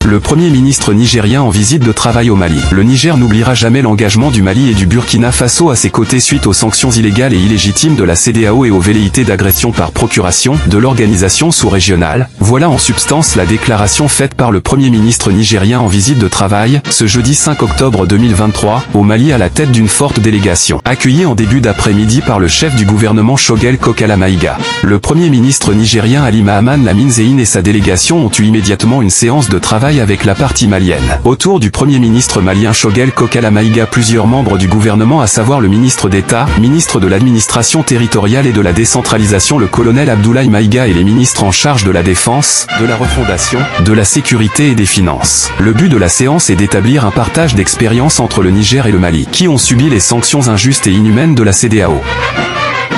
Le Premier ministre nigérien en visite de travail au Mali. Le Niger n'oubliera jamais l'engagement du Mali et du Burkina Faso à ses côtés suite aux sanctions illégales et illégitimes de la CEDEAO et aux velléités d'agression par procuration de l'organisation sous-régionale. Voilà en substance la déclaration faite par le Premier ministre nigérien en visite de travail, ce jeudi 5 octobre 2023, au Mali à la tête d'une forte délégation. Accueilli en début d'après-midi par le chef du gouvernement Choguel Kokala Maïga. Le Premier ministre nigérien Ali Mahaman Lamine Zein et sa délégation ont eu immédiatement une séance de travail avec la partie malienne. Autour du Premier ministre malien Choguel Kokala Maïga, plusieurs membres du gouvernement, à savoir le ministre d'État, ministre de l'administration territoriale et de la décentralisation le colonel Abdoulaye Maïga et les ministres en charge de la défense, de la refondation, de la sécurité et des finances. Le but de la séance est d'établir un partage d'expériences entre le Niger et le Mali, qui ont subi les sanctions injustes et inhumaines de la CEDEAO.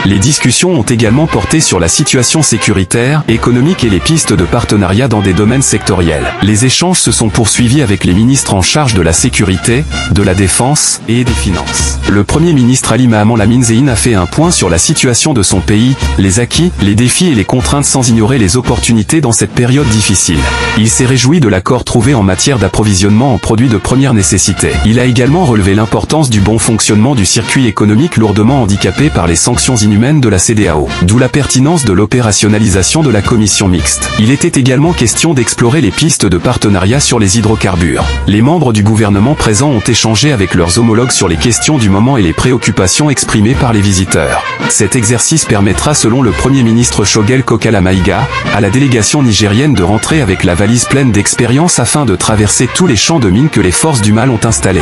Les discussions ont également porté sur la situation sécuritaire, économique et les pistes de partenariat dans des domaines sectoriels. Les échanges se sont poursuivis avec les ministres en charge de la sécurité, de la défense et des finances. Le Premier ministre Ali Mahaman Lamine Zein a fait un point sur la situation de son pays, les acquis, les défis et les contraintes sans ignorer les opportunités dans cette période difficile. Il s'est réjoui de l'accord trouvé en matière d'approvisionnement en produits de première nécessité. Il a également relevé l'importance du bon fonctionnement du circuit économique lourdement handicapé par les sanctions inhumaines de la CEDEAO, d'où la pertinence de l'opérationnalisation de la commission mixte. Il était également question d'explorer les pistes de partenariat sur les hydrocarbures. Les membres du gouvernement présents ont échangé avec leurs homologues sur les questions du moment et les préoccupations exprimées par les visiteurs. Cet exercice permettra, selon le Premier ministre Choguel Kokala Maïga, à la délégation nigérienne de rentrer avec la valise pleine d'expérience afin de traverser tous les champs de mines que les forces du mal ont installés.